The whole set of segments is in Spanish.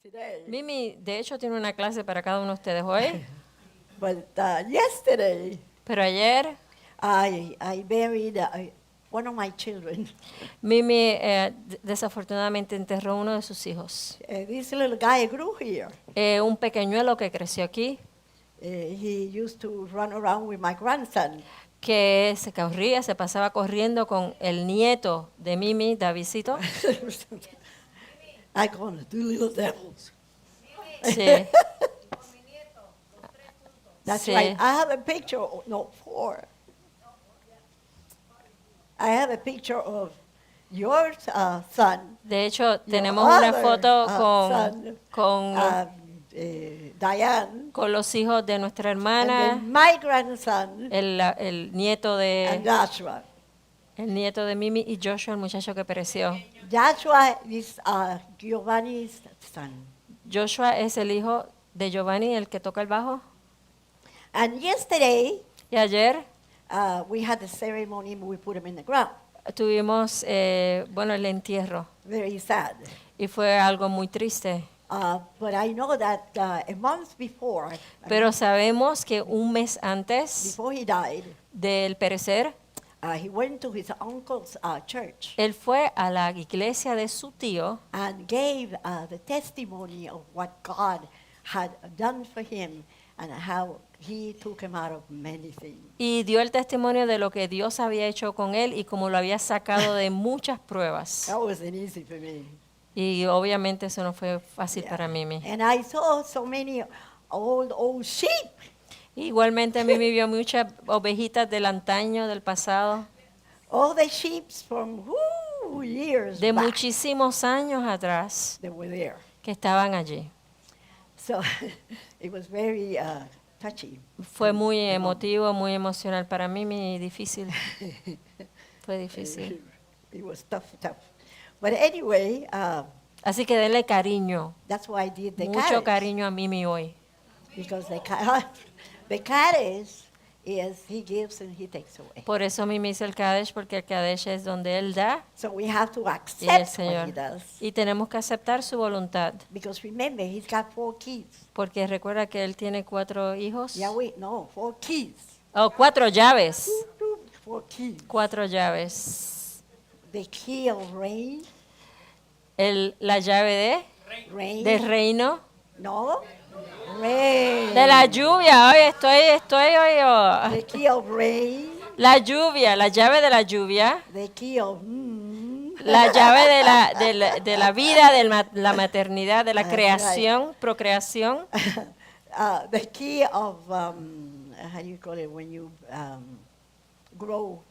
today. Mimi, de hecho, tiene una clase para cada uno de ustedes hoy, But yesterday, pero ayer I buried one of my children. Mimi desafortunadamente enterró uno de sus hijos. This little guy grew here. Un pequeñuelo que creció aquí, He used to run around with my grandson. que se corría, se pasaba corriendo con el nieto de Mimi, Davidcito. I call them two little devils. Sí, That's sí. right. I have a picture, no, 4. I have a picture of your son, De hecho, your tenemos una other, foto son, con Diane, con los hijos de nuestra and hermana, then my grandson, el nieto and de Joshua. Mimi y Joshua, el muchacho que pereció. Joshua is Giovanni's son. Joshua es el hijo de Giovanni, el que toca el bajo. And yesterday, Y ayer we had the ceremony, we put him in the ground. tuvimos, el entierro. Very sad. Y fue algo muy triste. But I know that a month before, Pero sabemos que un mes antes before he died, del perecer, he went to his uncle's church él fue a la iglesia de su tío and gave the testimony of what God had done for him and how he took him out of many things. y dio el testimonio de lo que Dios había hecho con él y cómo lo había sacado de muchas pruebas. That wasn't easy for me. Y obviamente eso no fue fácil Yeah. para Mimi. And I saw so many old sheep. Igualmente Mimi vio muchas ovejitas del antaño, del pasado, All the sheep from years de back, muchísimos años atrás, they were there. que estaban allí. So it was very touchy. Fue muy emotivo, muy emocional para Mimi y difícil. Fue difícil. It was tough. But anyway, Así que denle cariño, that's why I did the mucho Kaddish. cariño a Mimi hoy. Because the Kaddish is he gives and he takes away. Por eso Mimi hizo el Kadesh, porque el Kadesh es donde Él da So we have to y el accept what he Señor. does. Y tenemos que aceptar su voluntad, Because remember, he's got 4 kids. porque recuerda que Él tiene 4 hijos. Yeah, wait, no, 4 kids. Oh, 4 llaves. 4 kids. 4 llaves. The key of rain. La llave Rain. de reino, No. Rain. de la lluvia. Hoy estoy hoy. Oh. The key of rain. La lluvia, la llave de la lluvia, The key of la llave de la vida, de la maternidad, de la That's creación, procreación, the key of how do you call it when you grow,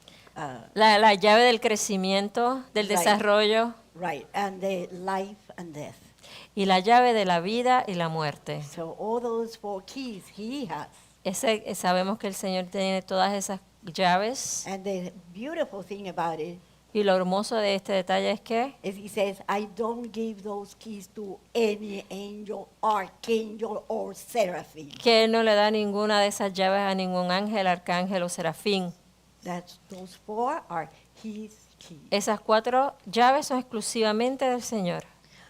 la llave del crecimiento, del Right. desarrollo, right, and the life and death. y la llave de la vida y la muerte. So all those 4 keys he has. Sabemos que el Señor tiene todas esas llaves, And the beautiful thing about it y lo hermoso de este detalle es que is he says, I don't give those keys to any angel, archangel, or seraphim. Él no le da ninguna de esas llaves a ningún ángel, arcángel o serafín. Those 4 are his keys. Esas 4 llaves son exclusivamente del Señor.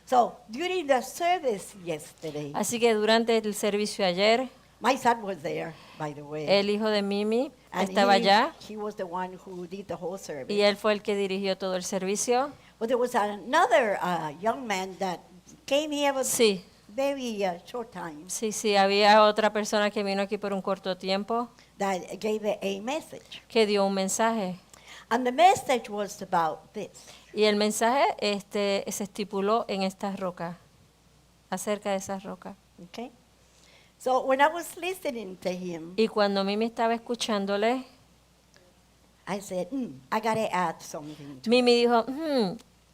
So during the service yesterday, Así que durante el servicio ayer, my son was there, by the way. el hijo de Mimi And estaba allá he was the one who did the whole service. y él fue el que dirigió todo el servicio. But there was another young man that came here with Sí, very short time sí, había otra persona que vino aquí por un corto tiempo that gave a message. que dio un mensaje. And the message was about this. Y el mensaje se estipuló en estas rocas, acerca de esas rocas. Okay? So when I was listening to him, Y cuando Mimi estaba escuchándole, I said, I got to add something. Mimi dijo,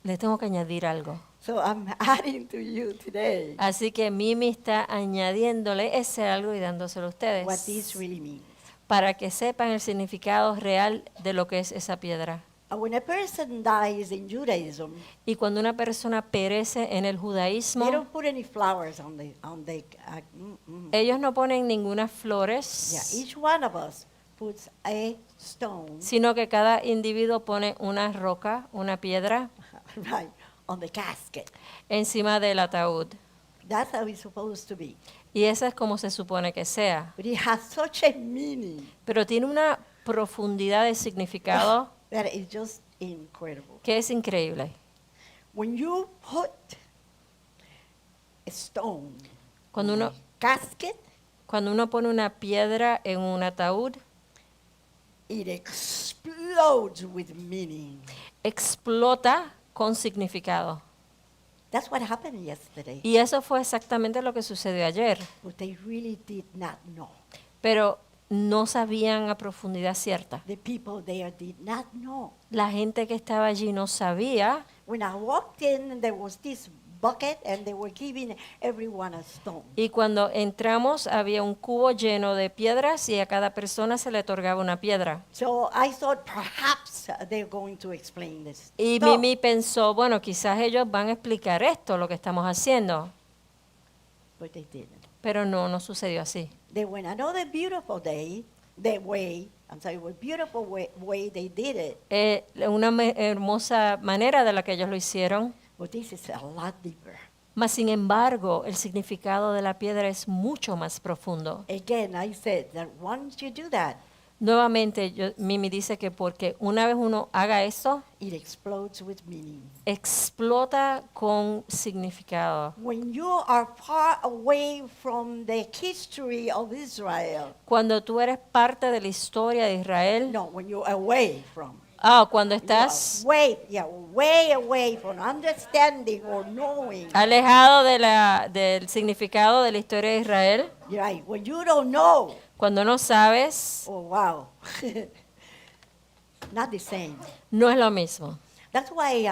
le tengo que añadir algo. So I'm adding to you today Así que Mimi está añadiéndole ese algo y dándoselo a ustedes what this really means. para que sepan el significado real de lo que es esa piedra. When a person dies in Judaism, Y cuando una persona perece en el they judaísmo, don't put any flowers on the ellos no ponen ninguna flores, Yeah, each one of us puts a stone sino que cada individuo pone una roca, una piedra, right on the casket. encima del ataúd. That's how it's supposed to be. Y esa es como se supone que sea. But it has such a meaning Pero tiene una profundidad de significado that is just incredible. que es increíble. When you put a stone Cuando in uno, a casket, cuando uno pone una piedra en un ataúd, it explodes with meaning. explota con significado. That's what happened yesterday. Y eso fue exactamente lo que sucedió ayer. But they really did not know. Pero no sabían a profundidad cierta. The people there did not know. La gente que estaba allí no sabía. When I walked in, there was this bucket and they were giving everyone a stone. Y cuando entramos había un cubo lleno de piedras y a cada persona se le otorgaba una piedra. So I thought perhaps they're going to explain this. Y So, Mimi pensó, bueno, quizás ellos van a explicar esto, lo que estamos haciendo. but they didn't. Pero no sucedió así. They went another beautiful day, their way. I'm sorry, what beautiful way they did it. Una hermosa manera de la que ellos lo hicieron. But this is a lot deeper. Mas, sin embargo, el significado de la piedra es mucho más profundo. Again, I said that once you do that, Nuevamente, Mimi dice que porque una vez uno haga eso, it explodes with meaning. explota con significado. When you are far away from the history of Israel, Cuando tú eres parte de la historia de Israel, no, when you're away from, cuando you are estás way away from understanding or knowing. alejado del significado de la historia de Israel, Right, when you don't know, cuando no sabes, oh wow, not the same. no es lo mismo. That's why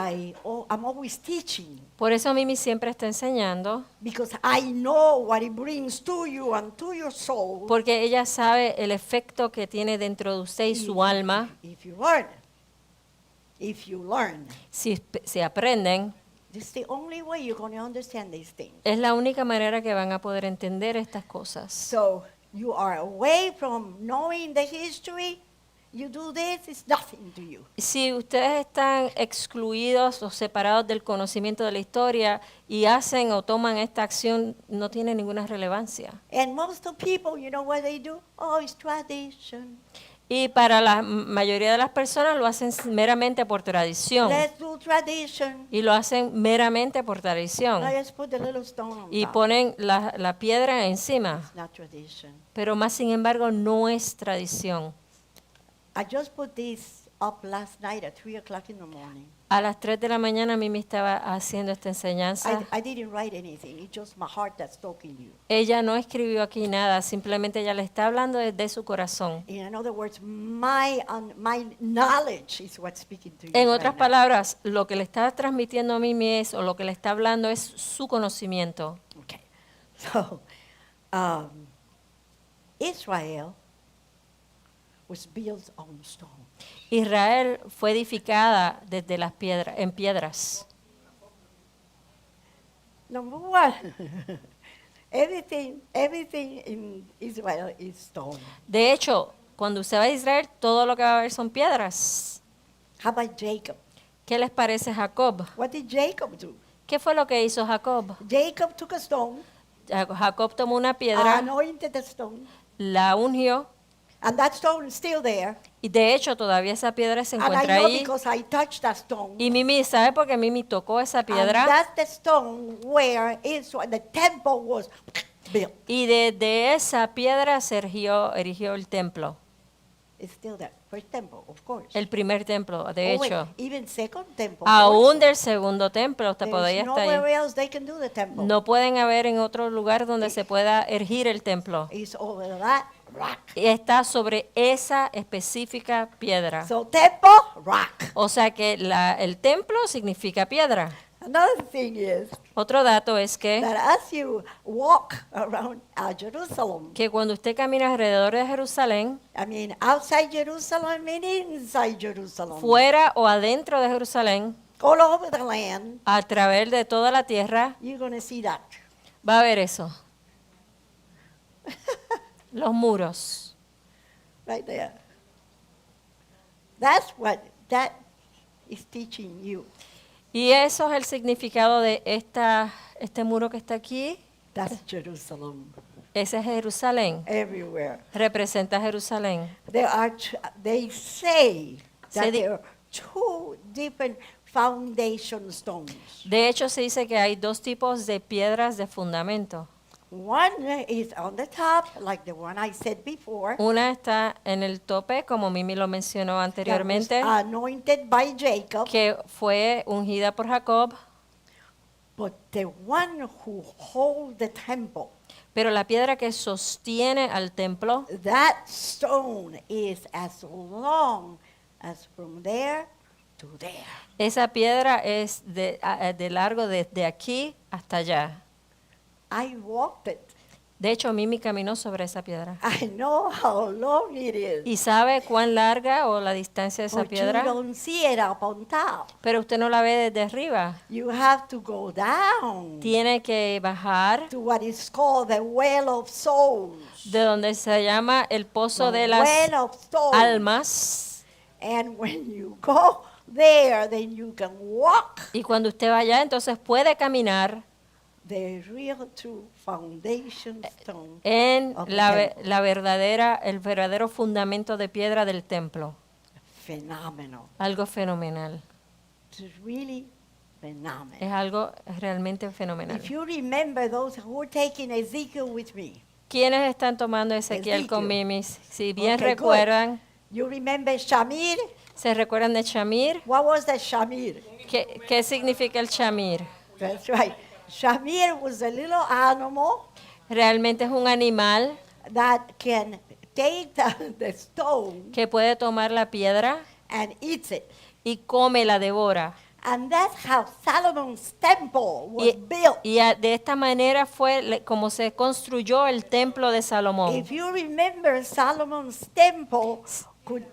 I'm always teaching, Por eso Mimi siempre está enseñando, because I know what it brings to you and to your soul. porque ella sabe el efecto que tiene dentro de usted y su alma. If you learn, Si aprenden, this is the only way you're going to understand these things. es la única manera que van a poder entender estas cosas. So you are away from knowing the history. You do this, it's nothing to you. Si ustedes están excluidos o separados del conocimiento de la historia y hacen o toman esta acción, no tiene ninguna relevancia. And most of people, you know what they do? Oh, it's tradition. Y para la mayoría de las personas lo hacen meramente por tradición. Let's do tradition. Y lo hacen meramente por tradición. Now just put the little stone on Y top. ponen la piedra encima. It's not tradition. Pero más sin embargo no es tradición. I just put this up last night at 3 o'clock in the morning. A las 3 de la mañana Mimi estaba haciendo esta enseñanza. I didn't write anything. It's just my heart that's talking you. Ella no escribió aquí nada, simplemente ella le está hablando desde su corazón. In other words, my knowledge is what's speaking to you. En right otras now. palabras, lo que le está transmitiendo a Mimi es, o lo que le está hablando es su conocimiento. Okay. So, Israel was built on stone. Israel fue edificada desde las piedras, en piedras. Number one, everything in Israel is stone. De hecho, cuando usted va a Israel, todo lo que va a ver son piedras. How about Jacob? ¿Qué les parece Jacob? What did Jacob do? ¿Qué fue lo que hizo Jacob? Jacob took a stone, Jacob tomó una piedra, anointed the stone, la ungió, and that stone is still there. y de hecho todavía esa piedra se And I encuentra know ahí. because I touched that stone. Y Mimi, ¿sabe por qué Mimi tocó esa And piedra? that's the stone where Israel, the temple was built. Y desde esa piedra se erigió el templo, It's still there. First temple, of course. el primer templo, de Oh, wait, hecho. even second temple. Aún also. del segundo templo, usted podría There's estar nowhere ahí. else they can do the temple. No pueden haber en otro lugar donde se pueda erigir el templo. It's over that rock. Y está sobre esa específica piedra. So temple, rock. O sea que el templo significa piedra. Another thing is Otro dato es que as you walk around Jerusalem, cuando usted camina alrededor de Jerusalén, outside Jerusalem and inside Jerusalem, fuera o adentro de Jerusalén, all over the land, a través de toda la tierra, you're going to see that. va a haber eso. Los muros. Right there. That's what that is teaching you. Y eso es el significado de este muro que está aquí. That's Jerusalem. Ese es Jerusalén. Everywhere. Representa Jerusalén. They say Se that di- there are two different foundation stones. De hecho, se dice que hay dos tipos de piedras de fundamento. One is on the top, like the one I said before. Una está en el tope, como Mimi lo mencionó That was anteriormente, anointed by Jacob. que fue ungida por Jacob, But the one who holds the temple, pero la piedra que sostiene al templo, that stone is as long as from there to there. esa piedra es de largo desde aquí hasta allá. I walked it. De hecho, Mimi caminó sobre esa piedra. I know how long it is. ¿Y sabe cuán larga o la distancia de esa But you piedra? don't see it up on top. Pero usted no la ve desde arriba. You have to go down Tiene que bajar to what is called the well of souls. de donde se llama el pozo The de las well of souls. almas. And when you go there, then you can walk Y cuando usted vaya, entonces puede caminar the real true foundation stone. en of the la verdadera, el verdadero fundamento de piedra del templo. Phenomenal. Algo fenomenal. It's really phenomenal. Es algo realmente fenomenal. If you remember those who were taking Ezekiel with me, ¿Quiénes están tomando Ezequiel con Ezequiel. Mimi? Si bien Okay, good. recuerdan, you remember Shamir? ¿se recuerdan de Shamir? What was the Shamir? ¿Qué significa el Shamir? That's right. Shamir was a little animal Realmente es un animal that can take the stone que puede tomar la piedra and eats it. y come, la devora. And that's how Solomon's temple was Y, built. de esta manera fue como se construyó el templo de Salomón. If you remember Solomon's temple,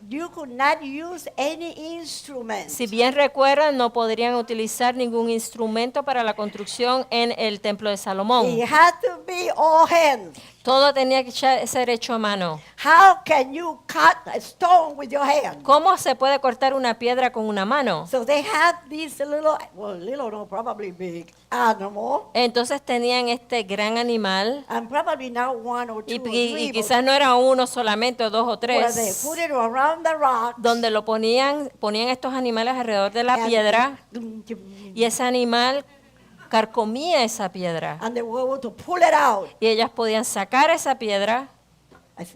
you could not use any instrument. Si bien recuerdan, no podrían utilizar ningún instrumento para la construcción en el templo de Salomón. It had to be all hands. Todo tenía que ser hecho a mano. How can you cut a stone with your hand? ¿Cómo se puede cortar una piedra con una mano? So they had this little, well, little, no, probably big animal, Entonces tenían este gran animal and probably not one or two y, or y three, but quizás no era uno solamente o dos o where they tres, put it around the rock. donde lo ponían estos animales alrededor de la piedra y ese animal carcomía esa piedra. And they were able to pull it out. Y ellas podían sacar esa piedra.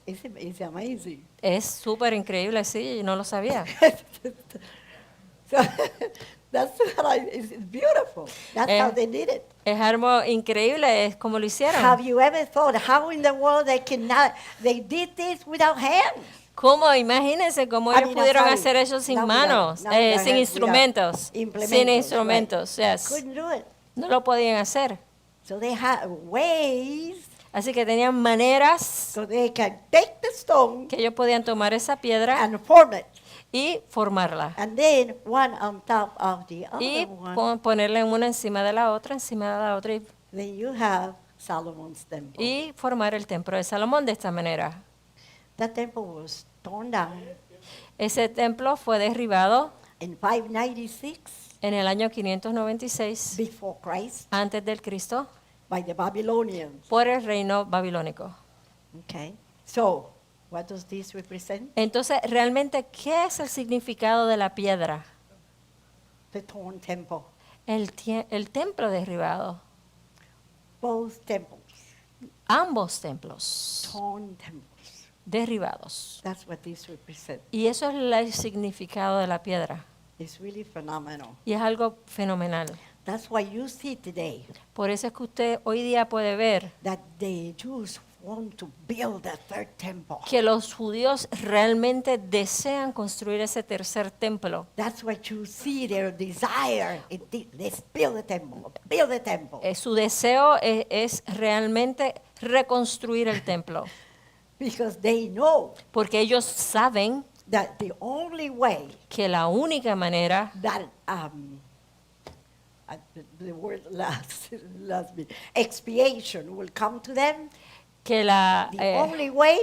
It's amazing. Es súper increíble, sí, no lo sabía. So that's it's beautiful. That's how they did it. Es algo increíble, es como lo hicieron. Have you ever thought how in the world they did this without hands? ¿Cómo? Imagínense cómo ellos pudieron hacer eso sin manos, sin instrumentos, sin instrumentos. Yes. Couldn't do it. No lo podían hacer. So they had ways Así que tenían maneras so they can take the stone que ellos podían tomar esa piedra and form it. y formarla. And then one on top of the Y other one. ponerle una encima de la otra, Then you have Solomon's temple. y formar el templo de Salomón de esta manera. That temple was torn down Ese templo fue derribado in 596 en el año 596 before Christ antes del Cristo by the Babylonians. por el reino babilónico. Okay. So, what does this represent? Entonces, realmente, ¿qué es el significado de la piedra? The torn temple. El templo derribado. Both temples. Ambos templos Torn temples. derribados. That's what this represents. Y eso es el significado de la piedra. It's really phenomenal. Y es algo fenomenal. That's why you see today Por eso es que usted hoy día puede ver that the Jews want to build a third temple. que los judíos realmente desean construir ese tercer templo. That's what you see their desire. Let's build a temple. Build a temple. Su deseo es realmente reconstruir el templo. Because they know Porque ellos saben that the only way que la única manera that the word expiation will come to them. que The only way,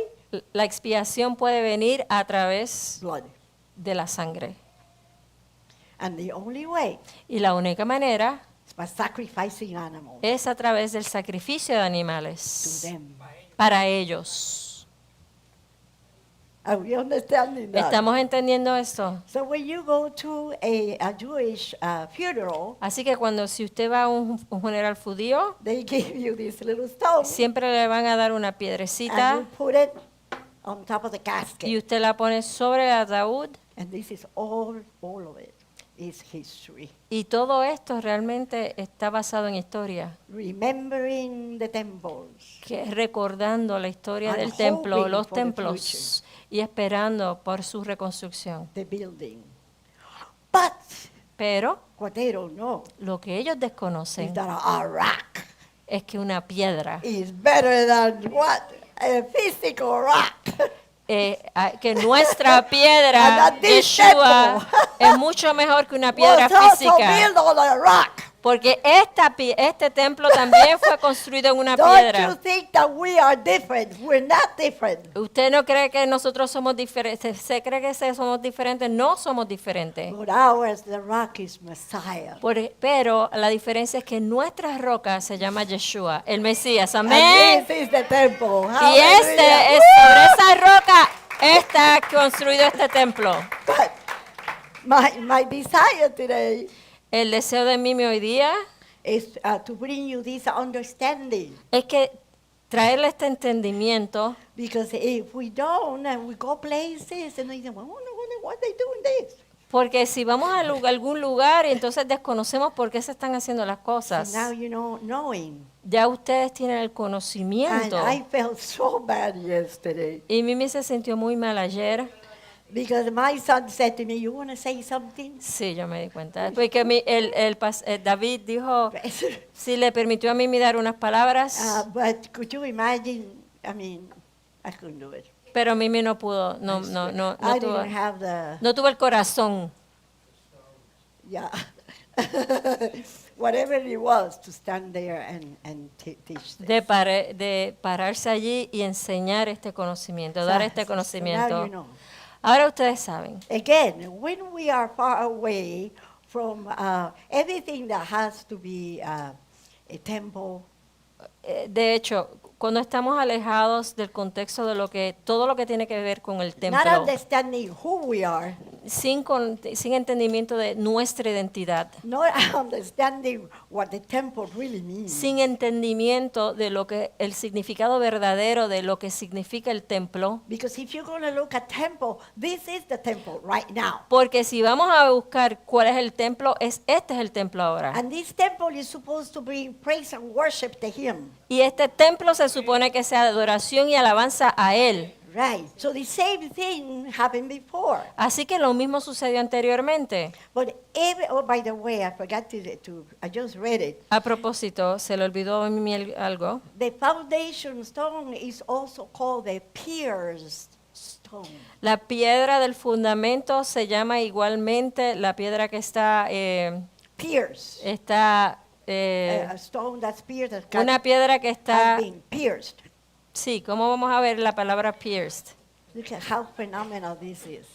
la expiación puede venir a través blood. de la sangre. And the only way Y la única manera by sacrificing animals es a través del sacrificio de to animales them. para ellos. Are we understanding that? ¿Estamos entendiendo esto? So when you go to a Jewish funeral, Así que si usted va a un funeral judío, they give you this little stone, siempre le van a dar una and piedrecita you put it on top of the y casket. usted la pone sobre el ataúd. And this is all of it is history. Y todo esto realmente está basado en historia, Remembering the temples. que es recordando la historia And del templo, hoping los for the templos, y esperando por su reconstrucción. The building. But Pero what they don't know lo que ellos is desconocen that a rock es que una piedra, is better than what? A physical rock. que nuestra piedra, And that this Yeshua, temple es mucho mejor que una piedra was also física, built on a rock. porque este templo también fue construido en una Don't you piedra. think that we are different? We're not different. ¿Usted no cree que nosotros somos diferentes? ¿Se cree que somos diferentes? No somos diferentes. But ours, the rock is Messiah. Pero la diferencia es que nuestra roca se llama Yeshua, el Mesías. And Amén. this is the temple. Y Hallelujah. sobre esa roca está construido este templo. But my desire today El deseo de mí hoy día is to bring you this understanding. es que traerle este entendimiento, Because if we don't, and we go places, and we say, well, I wonder why they doing this. porque si vamos a algún lugar y entonces desconocemos por qué se están haciendo las cosas, So now you know, knowing. ya ustedes tienen el And conocimiento. I felt so bad yesterday. Y Mimi se sintió muy mal ayer. Because my son said to me, you want to say something? Sí, yo me di cuenta. Porque David dijo, si le permitió a Mimi dar unas palabras, But could you imagine? I mean, I couldn't do it. pero Mimi no pudo, no I tuvo, didn't have the, no tuvo el corazón, yeah, whatever it was to stand there and teach this. de pararse allí y enseñar este conocimiento, dar este So now conocimiento. you know. Ahora ustedes saben, Again, when we are far away from everything that has to be a temple, de hecho, cuando estamos alejados del contexto de todo lo que tiene que ver con el not templo, understanding who we are, sin entendimiento de nuestra identidad, not understanding what the temple really means. sin entendimiento de lo que el significado verdadero de lo que significa el templo, Because if you're going to look at temple, this is the temple right now. porque si vamos a buscar cuál es el templo, este es el templo ahora. And this temple is supposed to bring praise and worship to Him. Y este templo se supone que sea adoración y alabanza a él. Right. So the same thing happened before. Así que lo mismo sucedió anteriormente. But oh, by the way, I forgot I just read it. A propósito, se le olvidó a mí algo. The foundation stone is also called the pierced stone. La piedra del fundamento se llama igualmente la piedra que está Pierced. A stone that's pierced. That's got- una piedra que has está, been pierced. sí, ¿cómo vamos a ver la palabra pierced? Look at how phenomenal this is.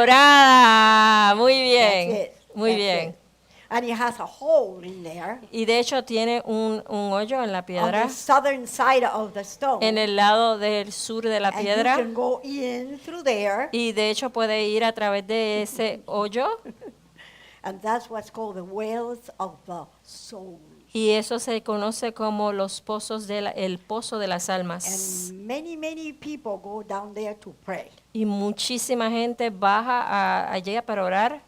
Perforada, muy bien, That's it. muy That's bien. it. And it has a hole in there. Y de hecho tiene un hoyo en la On piedra, the southern side of the stone. en el lado del sur de la And you piedra. can go in through there, Y de hecho puede ir a través de ese hoyo and that's what's called the wells of the soul. y eso se conoce como los pozos el pozo de las almas. And many people go down there to pray. Y muchísima gente baja allí para orar.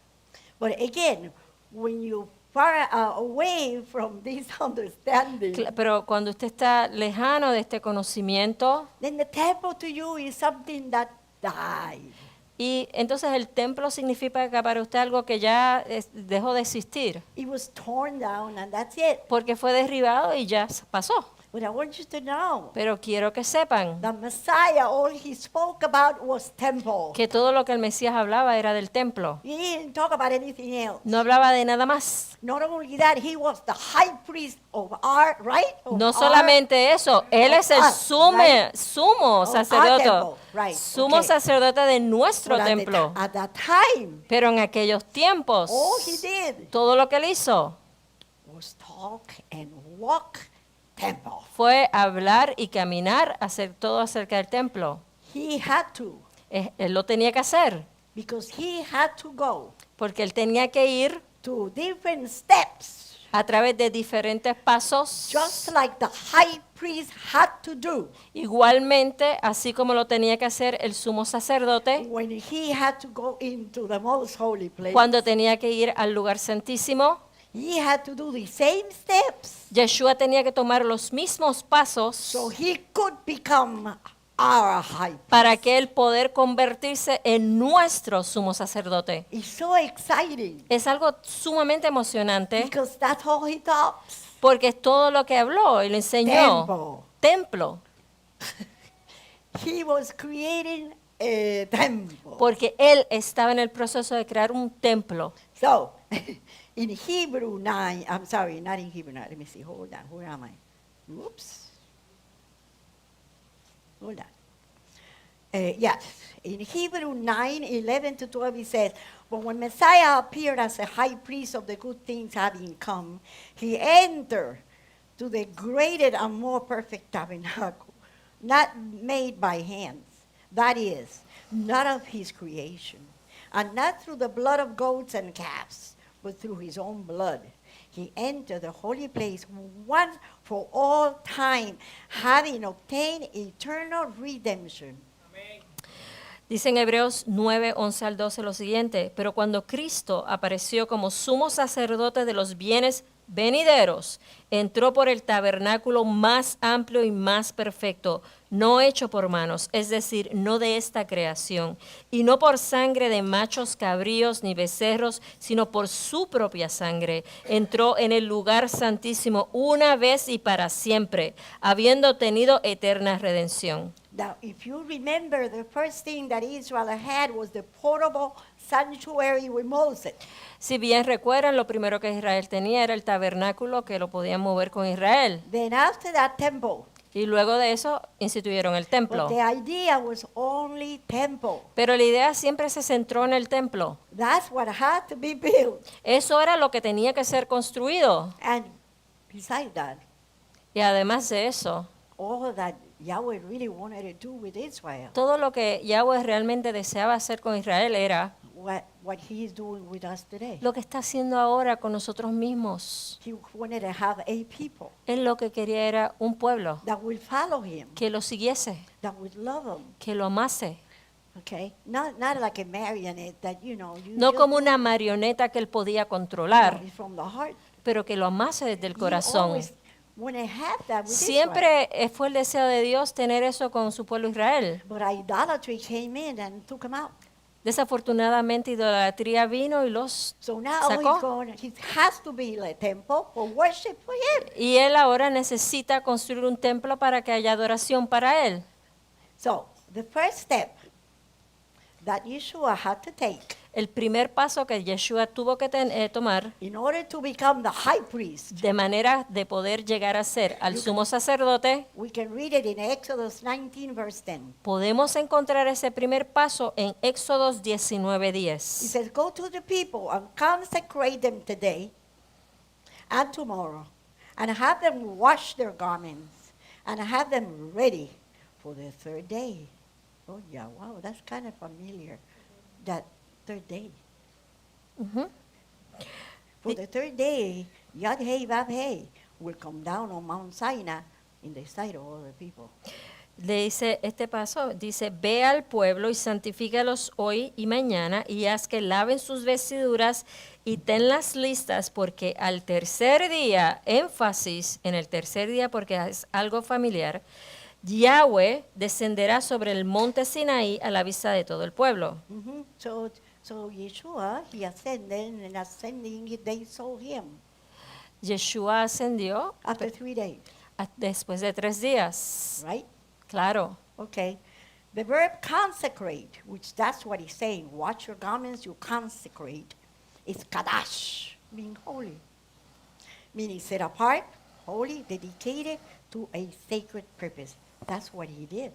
But again, when you far away from this understanding, Pero cuando usted está lejano de este conocimiento, then the temple to you is something that died. y entonces el templo significa que para usted algo que ya dejó de existir, It was torn down, and that's it. porque fue derribado y ya pasó. But I want you to know Pero quiero que sepan the Messiah, all he spoke about was temple. que todo lo que el Mesías hablaba era del templo. He didn't talk about anything else. No hablaba de nada más. Not only that, he was the high priest of our, right? Of No our- solamente eso, él es el us, right? sumo Of our sacerdote, temple, right, sumo okay. sacerdote de nuestro But templo. At that time, Pero en aquellos tiempos, all he did todo lo que él hizo was talk and walk temple. fue hablar y caminar, hacer todo acerca del templo. He had to, Él lo tenía que hacer, because he had to go porque él tenía que ir to different steps, a través de diferentes pasos, just like the high priest had to do igualmente, así como lo tenía que hacer el sumo sacerdote when he had to go into the most holy place. cuando tenía que ir al lugar santísimo. He had to do the same steps Yeshua tenía que tomar los mismos pasos so he could become our high priest. para que él poder convertirse en nuestro sumo sacerdote. It's so exciting Es algo sumamente emocionante because that's all he taught. porque es todo lo que habló y le enseñó. Temple. Templo. He was creating a temple. Porque él estaba en el proceso de crear un templo. So, in Hebrew 9, I'm sorry, not in Hebrew 9. Let me see. Hold on. Where am I? Oops. Hold on. Yes. In Hebrew 9, 11 to 12, it says, but when Messiah appeared as a high priest of the good things having come, he entered to the greater and more perfect tabernacle, not made by hands. That is, not of his creation, and not through the blood of goats and calves, but through his own blood. He entered the holy place once for all time, having obtained eternal redemption. Dice en Hebreos 9, 11 al 12 lo siguiente, pero cuando Cristo apareció como sumo sacerdote de los bienes venideros, entró por el tabernáculo más amplio y más perfecto, no hecho por manos, es decir, no de esta creación, y no por sangre de machos cabríos ni becerros, sino por su propia sangre. Entró en el lugar santísimo una vez y para siempre, habiendo tenido eterna redención. Now, if you remember, the first thing that Israel had was the portable sanctuary with Moses. Si bien recuerdan, lo primero que Israel tenía era el tabernáculo que lo podían mover con Israel. Then after that, temple. Y luego de eso instituyeron el templo. But the idea was only temple. Pero la idea siempre se centró en el templo. That's what had to be built. Eso era lo que tenía que ser construido. And besides that, Y además de eso, all that Yahweh really wanted to do with Israel, todo lo que Yahweh realmente deseaba hacer con Israel era what he is doing with us today. lo que está haciendo ahora con nosotros mismos. He wanted to have a people Él lo que quería era un pueblo that will follow him, que lo siguiese, that will love him. que lo amase. Okay? Not like a marionette that, you No just como una marioneta que él podía controlar, it's from the heart. pero que lo amase desde el He corazón. always wanted to have that with Israel. Siempre fue el deseo de Dios tener eso con su pueblo Israel. But idolatry came in and took him out. Desafortunadamente, idolatría vino y los So now sacó. he has to build a temple for worship for him. Y él ahora necesita construir un templo para que haya adoración para él. So the first step that Yeshua had to take El primer paso que Yeshua tuvo que tomar in order to become the high priest, de manera de poder llegar a ser al sumo sacerdote, we can read it in Exodus 19, verse 10. podemos encontrar ese primer paso en Éxodos He 19:10. says, go to the people and consecrate them today and tomorrow, and have them wash their garments, and have them ready for the third day. Oh yeah, wow, that's kind of familiar, that third day. Ujú. For the third day, Yad-Heh Vav-Heh will come down on Mount Sinai in the sight of all the people. Le dice este paso, dice, ve al pueblo y santifícalos hoy y mañana y haz que laven sus vestiduras y tenlas listas porque al tercer día, énfasis en el tercer día porque es algo familiar, Yahweh descenderá sobre el monte Sinaí a la vista de todo el pueblo. Mhm. So Yeshua, he ascended, and ascending, they saw him Yeshua ascendió after 3 days. después de 3 días. right? Claro. Okay. The verb consecrate, which that's what he's saying, wash your garments, you consecrate, is kadash, meaning holy. Meaning set apart, holy, dedicated to a sacred purpose. That's what he did.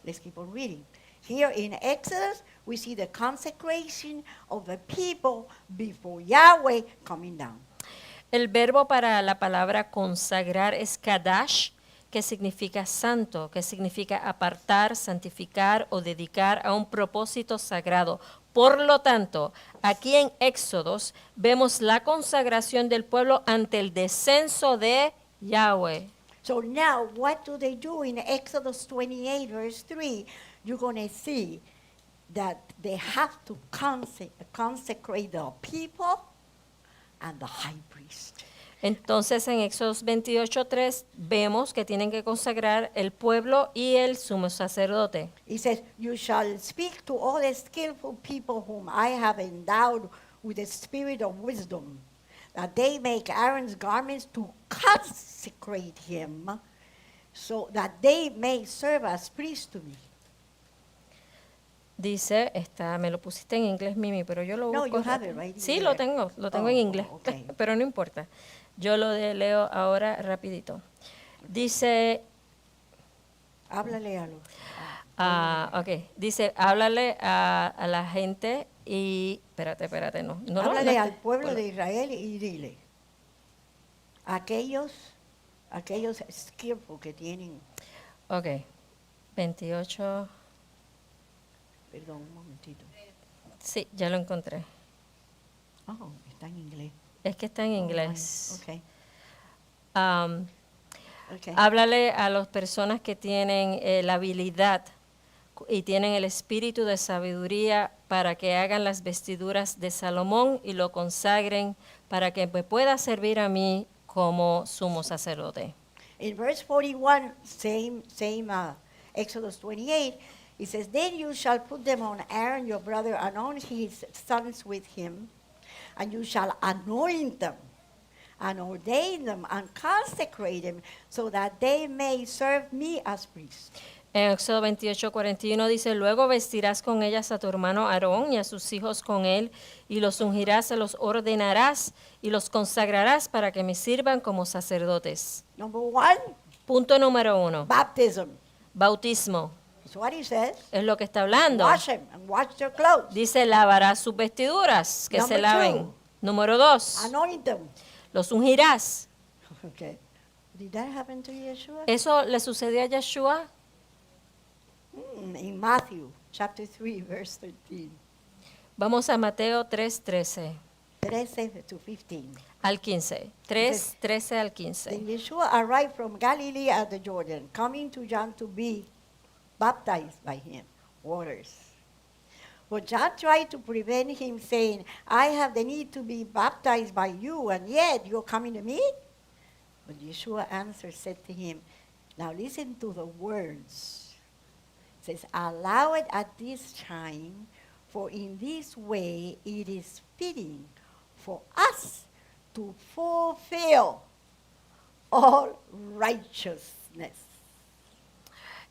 Let's keep on reading. Here in Exodus, we see the consecration of the people before Yahweh coming down. El verbo para la palabra consagrar es kadash, que significa santo, que significa apartar, santificar o dedicar a un propósito sagrado. Por lo tanto, aquí en Éxodos vemos la consagración del pueblo ante el descenso de Yahweh. So now, what do they do in Exodus 28, verse 3? You're going to see that they have to consecrate the people and the high priest. Entonces en Éxodos 28:3 vemos que tienen que consagrar el pueblo y el sumo sacerdote. He says, you shall speak to all the skillful people whom I have endowed with the spirit of wisdom, that they make Aaron's garments to consecrate him, so that they may serve as priests to me. Dice, me lo pusiste en inglés, Mimi, pero yo lo No, busco. you have rápido. it right Sí, there. lo tengo en Oh, inglés, okay. pero no importa. Yo lo leo ahora rapidito. Dice, Háblale a los. dice, háblale a la gente y, espérate, no. Háblale no, al pueblo de Israel y dile, aquellos skillful que tienen, Ok, 28, perdón, un momentito. sí, ya lo encontré. Oh, está en inglés. Es que está en Oh, inglés. Okay. Okay. Háblale a las personas que tienen la habilidad y tienen el espíritu de sabiduría para que hagan las vestiduras de Salomón y lo consagren para que me pueda servir a mí como sumo sacerdote. In verse 41, same Exodus 28, it says, then you shall put them on Aaron your brother and on his sons with him, and you shall anoint them and ordain them and consecrate them so that they may serve me as priests. En Éxodo 28:41 dice, luego vestirás con ellas a tu hermano Aarón y a sus hijos con él, y los ungirás, se los ordenarás y los consagrarás para que me sirvan como sacerdotes. Number one, Punto número 1, baptism. bautismo. That's what he says. Es lo que está hablando. Wash them and wash their clothes. Dice, lavarás sus vestiduras, que se Number laven. 2. Número 2, Anoint them. los ungirás. Okay. Did that happen to Yeshua? ¿Eso le sucedió a Yeshua? In Matthew chapter 3, verse 13. Vamos a Mateo 3:13 13 to 15. al 15. 3:13 al 15. Then Yeshua arrived from Galilee at the Jordan, coming to John to be baptized by him, waters. But John tried to prevent him, saying, I have the need to be baptized by you, and yet you're coming to me? But Yeshua answered, said to him, now listen to the words. It says, allow it at this time, for in this way it is fitting for us to fulfill all righteousness.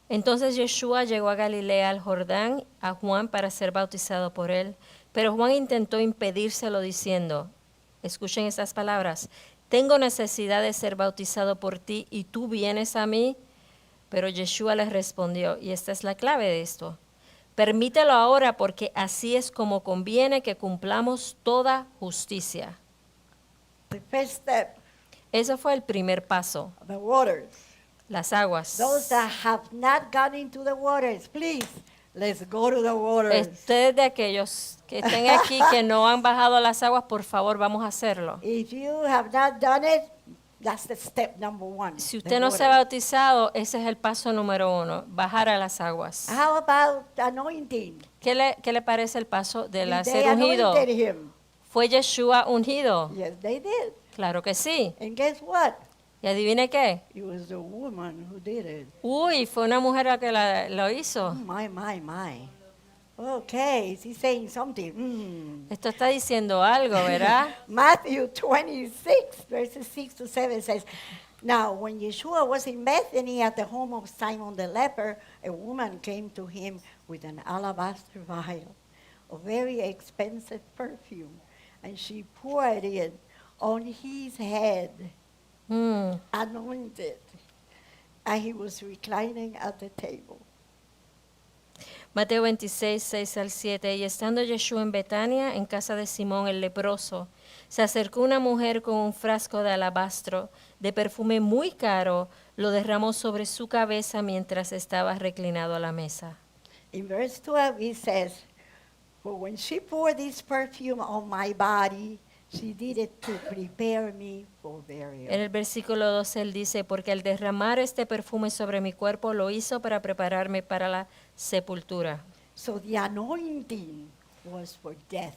Entonces Yeshua llegó a Galilea, al Jordán, a Juan para ser bautizado por él. Pero Juan intentó impedírselo diciendo, escuchen estas palabras, tengo necesidad de ser bautizado por ti y tú vienes a mí. Pero Yeshua les respondió, y esta es la clave de esto, permítelo ahora porque así es como conviene que cumplamos toda justicia. The first step, Ese fue el primer paso, the waters. las aguas. Those that have not gone into the waters, please, let's go to the waters. Ustedes de aquellos que estén aquí que no han bajado a las aguas, por favor, vamos a hacerlo. If you have not done it, that's the step number one. Si the usted no se ha waters. bautizado, ese es el paso número 1, bajar a las aguas. How about anointing? ¿Qué le parece el paso de Did ser they ungido? anointed him? ¿Fue Yeshua ungido? Yes, they did. Claro que sí. And guess what? ¿Y adivine qué? It was the woman who did it. Uy, fue una mujer la que lo hizo. My. Okay, he's saying something. Mm. Esto está diciendo algo, ¿verdad? Matthew 26, verses 6 to 7 says, Now, when Yeshua was in Bethany at the home of Simon the leper, a woman came to him with an alabaster vial of very expensive perfume, and she poured it on his head, Mm. anointed, and he was reclining at the table. Mateo 26, 6 al 7. Y estando Yeshua en Betania, en casa de Simón el leproso, se acercó una mujer con un frasco de alabastro, de perfume muy caro, lo derramó sobre su cabeza mientras estaba reclinado a la mesa. In verse 12, it says, For when she poured this perfume on my body, she did it to prepare me for burial. En el versículo 12 él dice, porque al derramar este perfume sobre mi cuerpo, lo hizo para prepararme para la sepultura. So the anointing was for death.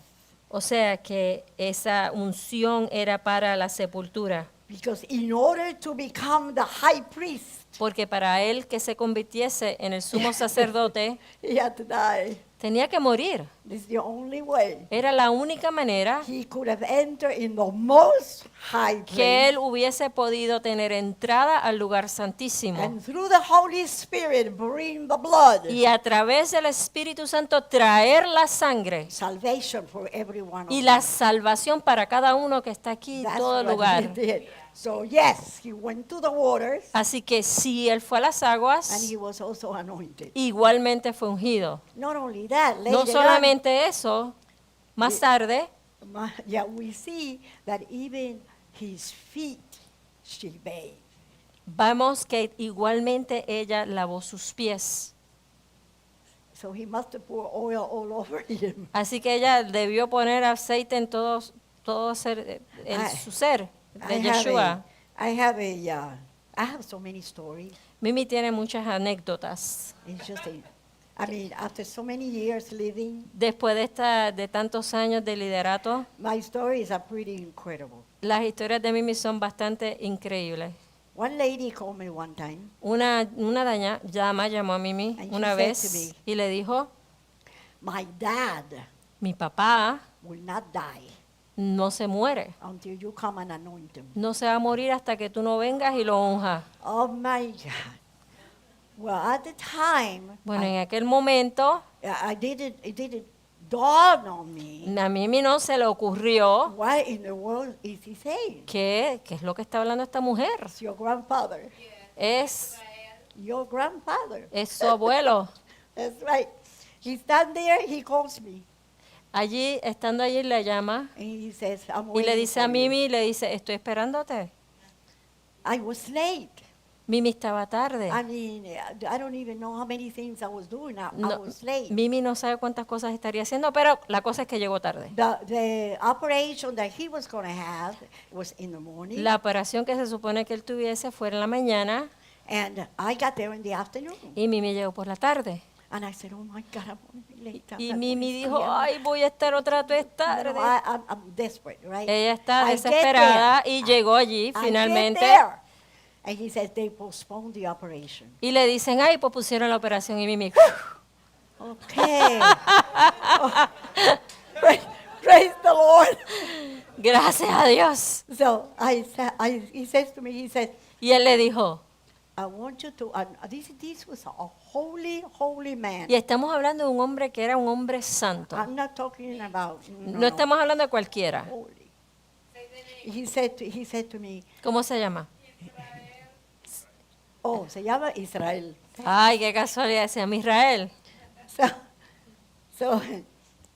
O sea que esa unción era para la sepultura, Because in order to become the high priest, porque para él que se convirtiese en el sumo sacerdote, he had to die. tenía que morir. This is the only way Era la única manera he could have entered in the most high que place. él hubiese podido tener entrada al lugar santísimo And through the Holy Spirit, bring the blood. y a través del Espíritu Santo traer la sangre Salvation for everyone. y la salvación para cada uno que está aquí en todo what lugar. he did. So yes, he went to the waters, Así que sí, él fue a las and aguas, he was also anointed. igualmente fue ungido. Not only that, later No on, solamente eso, más tarde yeah, we see that even his feet she bathed. vemos que igualmente ella lavó sus pies. So he must have poured oil all over him. Así que ella debió poner aceite en todo ser, en I- su ser de I Yeshua. I have so many stories. Mimi tiene muchas anécdotas. Interesting. I mean, after so many years living, Después de tantos años de liderato, my stories are pretty incredible. las historias de Mimi son bastante increíbles. One lady called me one time. Una dama llamó a Mimi And she una said vez to me, y le dijo, My dad mi papá will not die no se muere. until you come and anoint him. No se va a morir hasta que tú no vengas y lo unjas. Oh my God. Well, at the time, Bueno, en aquel momento, it didn't dawn on me. a Mimi no se le ocurrió What in the world is he saying? ¿qué es lo que está hablando esta mujer? It's your grandfather. Es Your grandfather. su abuelo. That's right. He stands there, he calls me, Allí, estando allí, le llama and he says, I'm y le waiting dice a for you." Mimi, le dice, estoy esperándote. I was late. Mimi estaba tarde. I mean, I don't even know how many things I was doing. I No, was late. Mimi no sabe cuántas cosas estaría haciendo, pero la cosa es que llegó tarde. The operation that he was going to have was in the morning, La operación que se supone que él tuviese fue en la mañana and I got there in the afternoon. y Mimi llegó por la tarde. And I said, oh my God, I'm going to be late. I'm Y not Mimi going to dijo, see him." ay, voy a estar otra vez You tarde. know, I'm desperate, right? Ella está I get desesperada there. y llegó allí I get finalmente. there. And he says they postponed the operation. Y le dicen, ay, pues pusieron la operación y Mimi, Okay. Praise the Lord. gracias a Dios. So he says to me, he says, Y él le dijo, I want you to, this was a holy, holy man. y estamos hablando de un hombre que era un hombre santo. I'm not talking about, No estamos hablando de cualquiera. holy. He said to me, ¿Cómo se llama? oh, se llama Israel. Ay, qué casualidad, se llama Israel.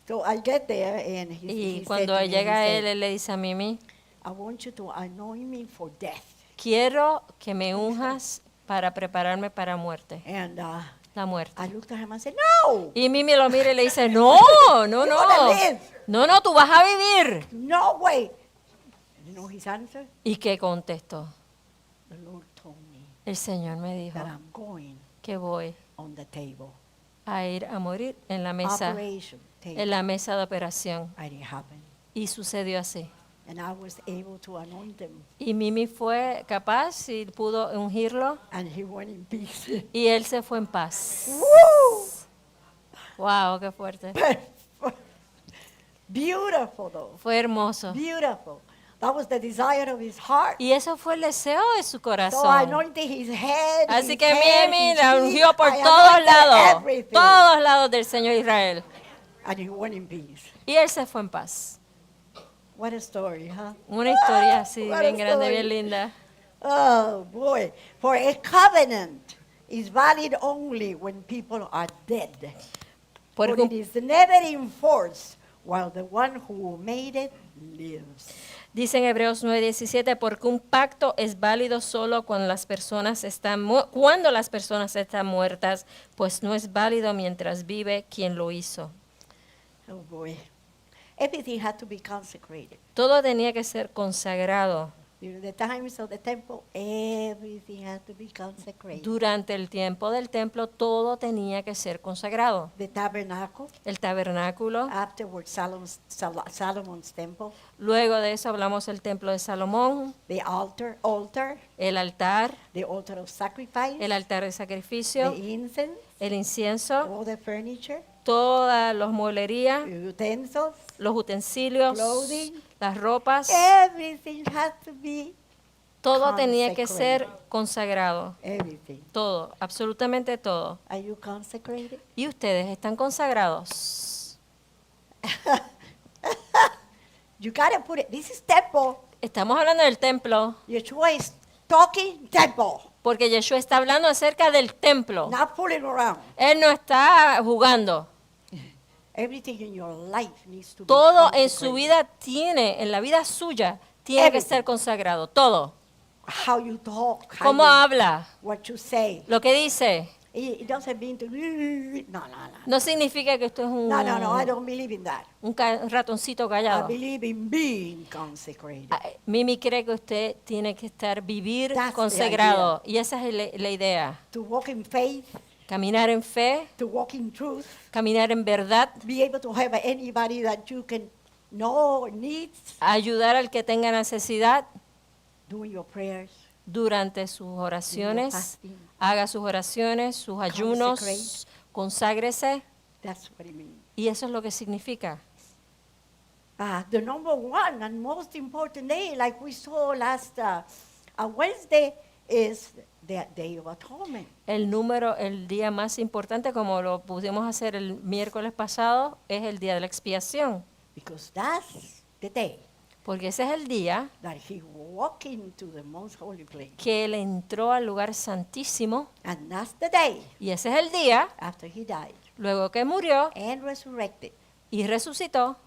So I get there and he Y said cuando to me, he llega said, él le dice a Mimi, I want you to anoint me for death. quiero que me unjas para prepararme para muerte, And la muerte. I looked at him and said, no, Y Mimi lo mira y le dice, no, no, You wanna no, live. no, tú vas a vivir. no way. You know his answer? ¿Y qué contestó? The Lord told me El Señor me dijo that I'm going que voy on the table. a ir a morir en la mesa, Operation table. en la mesa de operación. And it happened. Y sucedió así. And I was able to anoint him. Y Mimi fue capaz y pudo ungirlo And he went in peace. y él se fue en paz. Woo! Wow, qué fuerte. Beautiful though. Fue hermoso. Beautiful. That was the desire of his heart. Y eso fue el deseo de su So I corazón. anointed his head. Así his que hair, Mimi his la feet. ungió por I todos anointed lados. everything. Todos lados del Señor Israel. And he went in peace. Y él se fue en paz. What a story, huh? Una historia así, What a bien grande, story. bien linda. Oh boy. For a covenant is valid only when people are dead. Porque For it is never in force while the one who made it lives. dice en Hebreos 9:17, porque un pacto es válido solo cuando las personas están muertas, pues no es válido mientras vive quien lo hizo. Oh boy. Everything had to be consecrated. Todo tenía que ser consagrado. During the times of the temple, everything had to be consecrated. Durante el tiempo del templo, todo tenía que ser consagrado. The tabernacle, El tabernáculo, afterwards Solomon's temple, luego de eso hablamos del templo de Salomón, the altar, el altar of sacrifice, de the sacrificio, incense, el incienso, all the furniture, todas las mueblerías, utensils, los utensilios, Clothing. las ropas, everything had to be todo tenía que ser consagrado. everything. Todo, absolutamente todo. Are you consecrated? ¿Y ustedes están consagrados? You gotta put it. This is temple. Estamos hablando del templo, Yeshua is talking temple, porque Yeshua está hablando acerca del templo. not fooling around. Él no está jugando. Everything in your life needs to Todo be en su consecrated. vida tiene, en la vida suya, tiene que Everything. ser consagrado. Todo. How you talk, how ¿Cómo you- habla? what you say. Lo que dice. It doesn't mean to. No. No significa que esto es un, No, I don't believe in that. un ratoncito I callado. believe in being consecrated. Mimi cree que usted tiene que vivir That's the consagrado. Y esa es la idea. To walk in faith, Caminar en fe, to walk in truth, caminar en verdad, be able to have anybody that you can know needs, ayudar al que tenga necesidad doing your prayers. durante sus oraciones. fasting. Haga sus oraciones, sus ayunos, Consecrate. conságrese. That's what it means. Y eso es lo que significa. The number one and most important day, like we saw last Wednesday, is the Day of Atonement. El día más importante, como lo pudimos hacer el miércoles pasado, es el día de la expiación. Because that's the day Porque ese es el día that he walked into the most holy place. que él entró al lugar santísimo. And that's the day Y ese es el día, after he died luego que murió and resurrected, y resucitó,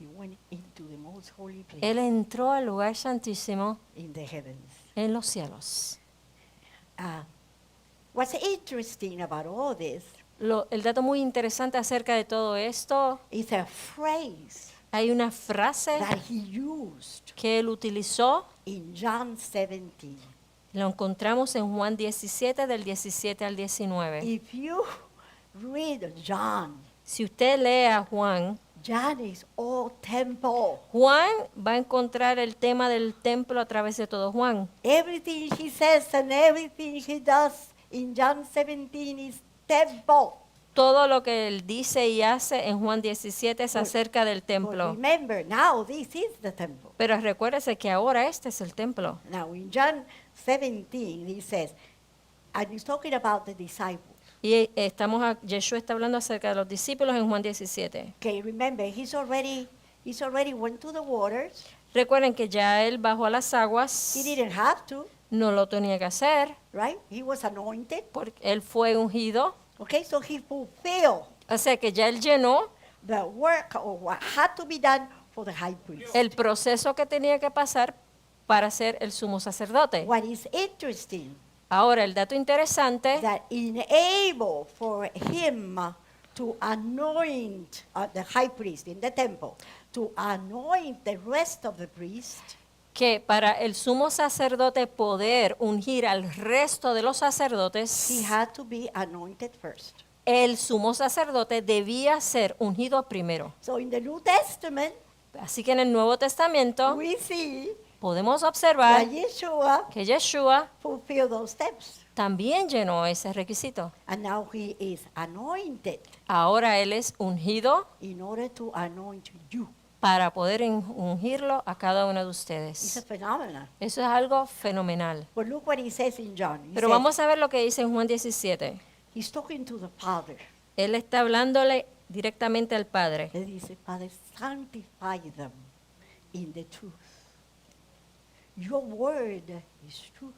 he went into the most holy place él entró al lugar santísimo in the heavens. en los cielos. What's interesting about all this El dato muy interesante acerca de todo esto, is a phrase hay una frase that he used que él utilizó, in John 17. lo encontramos en Juan 17, del 17 al 19. If you read John, Si usted lee a Juan, John is all temple. Juan va a encontrar el tema del templo a través de todo Juan. Everything he says and everything he does in John 17 is temple. Todo lo que él dice y hace en Juan 17 es acerca del But templo. remember, now this is the temple. Pero recuérdese que ahora este es el templo. Now in John 17 he says, and he's talking about the disciples. Y Yeshua está hablando acerca de los discípulos en Juan 17. Okay, remember, he's already went to the waters. Recuerden que ya él bajó a las aguas, He didn't have to, no lo tenía que hacer, right? He was anointed. porque él fue ungido. Okay, so he fulfilled O sea que ya él llenó the work or what had to be done for the high priest. el proceso que tenía que pasar para ser el sumo sacerdote. What is interesting Ahora, el dato interesante, that enable for him to anoint the high priest in the temple, to anoint the rest of the priests, que para el sumo sacerdote poder ungir al resto de los sacerdotes, he had to be anointed first. el sumo sacerdote debía ser ungido primero. So in the New Testament, Así que en el Nuevo Testamento we see podemos that observar Yeshua que Yeshua fulfilled those steps. también llenó ese requisito. And now he is anointed Ahora Él es ungido in order to anoint you. para poder ungirlo a cada uno de It's a ustedes. phenomenon. Eso es algo fenomenal. But look what he says in John. He Pero says, vamos a ver lo que dice en Juan 17. he's talking to the Father. Él está hablándole directamente al Padre. And he said, Father, sanctify them in the truth. Your word is truth.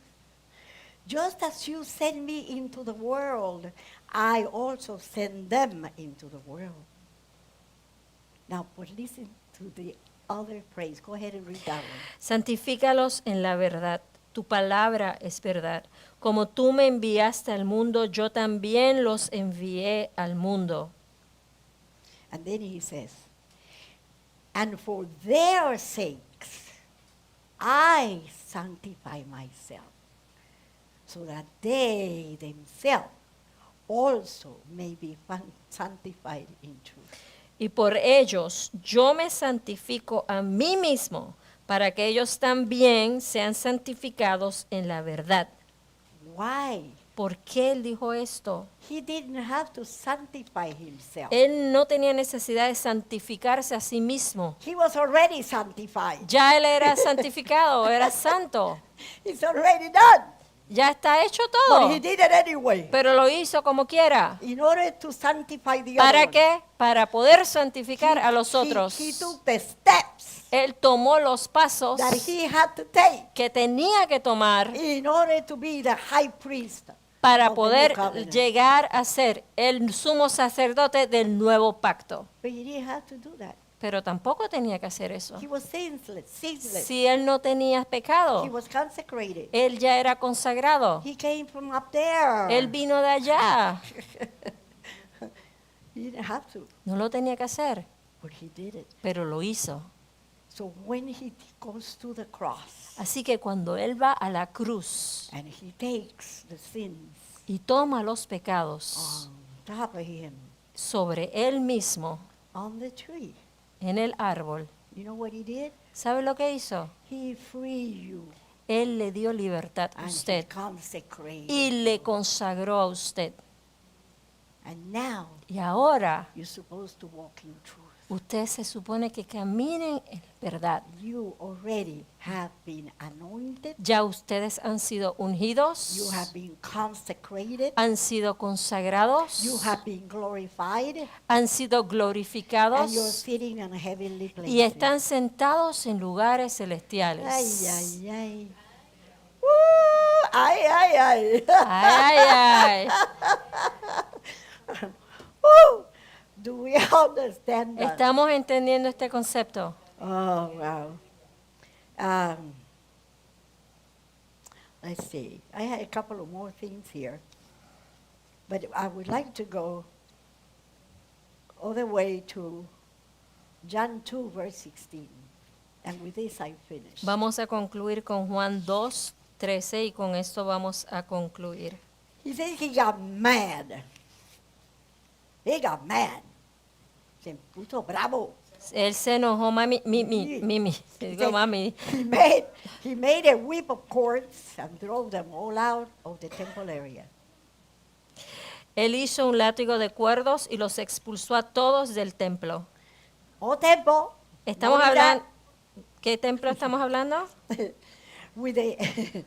Just as you send me into the world, I also send them into the world. Now, but listen to the other phrase. Go ahead and read that one. Santifícalos en la verdad. Tu palabra es verdad. Como tú me enviaste al mundo, yo también los envié al mundo. And then he says, and for their sakes, I sanctify myself, so that they themselves also may be sanctified in truth. Y por ellos yo me santifico a mí mismo, para que ellos también sean santificados en la verdad. Why? ¿Por qué él dijo esto? He didn't have to sanctify himself. Él no tenía necesidad de santificarse a sí mismo. He was already sanctified. Ya él era santificado, era santo. It's already done. Ya está hecho But todo. he did it anyway. Pero lo hizo como quiera. In order to sanctify the ¿Para other qué? Para poder santificar one. a los He otros. took the steps Él tomó los pasos that he had to take que tenía que tomar in order to be the high priest para of the new poder covenant. llegar a ser el sumo sacerdote del nuevo pacto. But he didn't have to do that. Pero tampoco tenía que hacer eso. He was sinless. Si él no tenía He pecado, was consecrated. él ya era consagrado. He came from up there. Él vino de allá. He didn't have to, No lo tenía que hacer, but he did it. pero lo hizo. So when he goes to the cross Así que cuando él va a la cruz and he takes the sins y toma los pecados on top of him sobre él mismo on the tree, en el árbol, you know what he did? ¿sabe lo que hizo? He freed you Él le dio libertad a and usted he consecrated y you. le consagró a usted. And now Y ahora you're supposed to walk in truth. usted se supone que caminen en verdad. You already have been anointed. Ya ustedes han sido ungidos, You have been consecrated. han sido consagrados, You have been glorified. han sido And you're glorificados sitting in heavenly places. y están sentados en lugares celestiales. Ay, ay, ay. Ay, ay, ay. Ay, ay. Do we understand that? ¿Estamos entendiendo este concepto? Oh, wow. Let's see. I had a couple of more things here. But I would like to go all the way to John 2, verse 16. And with this I finish. Vamos a concluir con Juan 2:13 y con esto vamos a concluir. He says he got mad. He got mad. Se puso bravo. Él se enojó, mimi, digo mami. He made a whip of cords and drove them all out of the temple area. Él hizo un látigo de cuerdos y los expulsó a todos del templo. Oh, temple. Estamos no hablando, ¿qué templo estamos hablando? with the,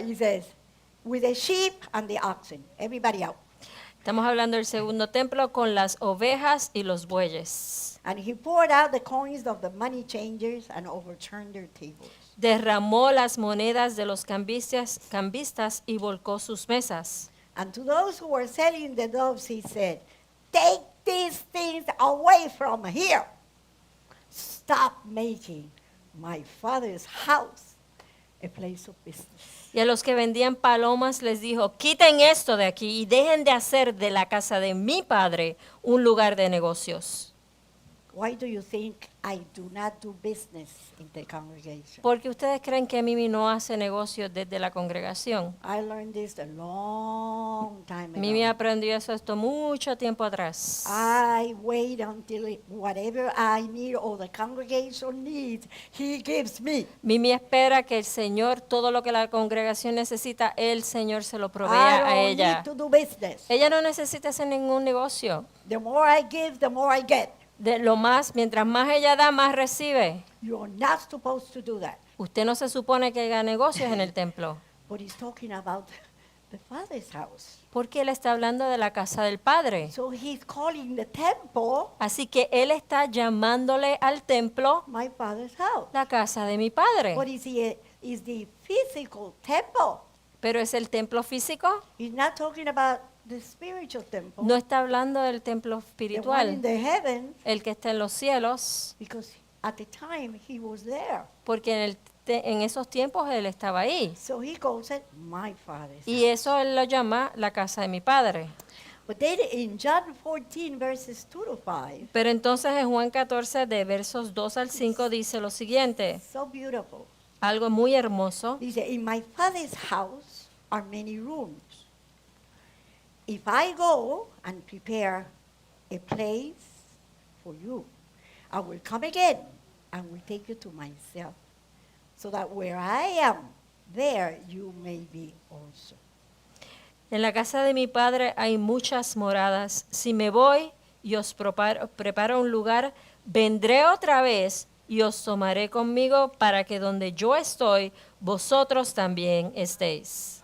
he says, with the sheep and the oxen, everybody out. Estamos hablando del segundo templo con las ovejas y los bueyes. And he poured out the coins of the money changers and overturned their tables. Derramó las monedas de los cambistas y volcó sus mesas. And to those who were selling the doves, he said, take these things away from here. Stop making my father's house a place of business. Y a los que vendían palomas les dijo, quiten esto de aquí y dejen de hacer de la casa de mi padre un lugar de negocios. Why do you think I do not do business in the congregation? Porque ustedes creen que Mimi no hace negocios desde la congregación. I learned this a long time Mimi ago. aprendió esto mucho tiempo atrás. I wait until whatever I need or the congregation needs, He gives me. Mimi espera que el Señor, todo lo que la congregación necesita, el Señor se lo I provea a don't ella. need to do business. Ella no necesita hacer ningún negocio. The more I give, the more I get. Mientras más ella da, más recibe. You're not supposed to do that. Usted no se supone que haga negocios en el templo. But He's talking about the Father's house. Porque Él está hablando de la casa del Padre. So He's calling the temple Así que Él está llamándole al templo my Father's house. la casa de mi Padre. But is the physical temple. Pero es el templo físico. He's not talking about the spiritual temple. No está hablando del templo The one in espiritual, the heaven, el que está en los cielos, because at the time He was there. porque en esos tiempos Él estaba ahí. So He calls it my Father's Y house. eso Él lo llama la casa de mi Padre. But then in John 14, verses 2 to 5, Pero entonces en Juan 14, de versos 2 al 5, dice lo siguiente, so beautiful. algo muy hermoso. Dice, in my Father's house are many rooms. If I go and prepare a place for you, I will come again and will take you to myself, so that where I am, there you may be also. En la casa de mi Padre hay muchas moradas. Si me voy y os preparo un lugar, vendré otra vez y os tomaré conmigo para que donde yo estoy, vosotros también estéis.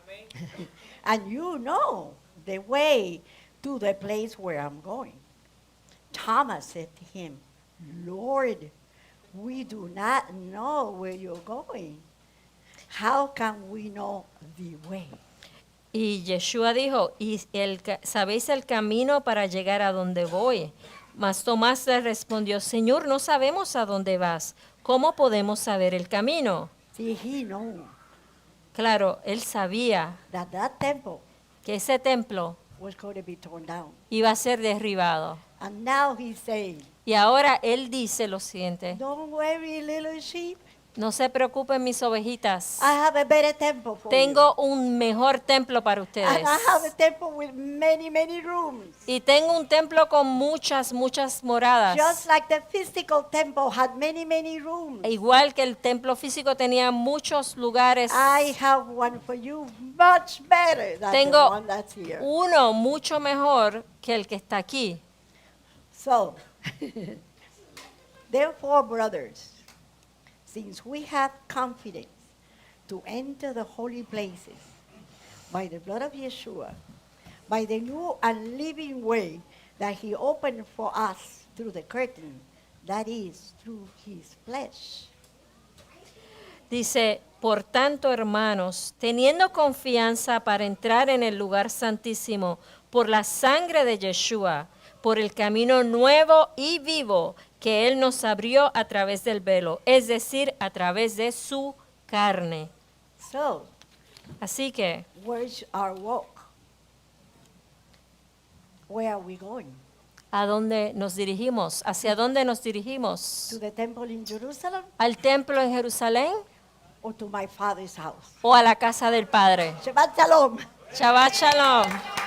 And you know the way to the place where I'm going. Thomas said to Him, Lord, we do not know where you're going. How can we know the way? Y Yeshua dijo, ¿sabéis el camino para llegar a donde voy? Mas Tomás le respondió, Señor, no sabemos a dónde vas. ¿Cómo podemos saber el camino? See, he knew Claro, él sabía that that temple que ese templo was going to be torn down. iba a ser derribado. And now he's saying, Y ahora él dice lo siguiente, don't worry, little sheep. no se preocupen mis ovejitas, I have a better temple for tengo un mejor templo para you. ustedes. And I have a temple with many, many rooms. Y tengo un templo con muchas moradas. Just like the physical temple had many, many rooms. Igual que el templo físico tenía muchos lugares, I have one for you much better than the tengo one that's here. uno mucho mejor que el que está aquí. So, therefore, brothers, since we have confidence to enter the holy places by the blood of Yeshua, by the new and living way that He opened for us through the curtain, that is, through His flesh. Dice, por tanto, hermanos, teniendo confianza para entrar en el lugar santísimo por la sangre de Yeshua, por el camino nuevo y vivo que Él nos abrió a través del velo, es decir, a través de su carne. So, Así que, where's our walk? Where are we going? ¿a dónde nos dirigimos? ¿Hacia dónde nos dirigimos? To the temple in Jerusalem ¿Al templo en Jerusalén or to my Father's house? o a la casa del Padre? Shabbat Shalom. Shabbat Shalom.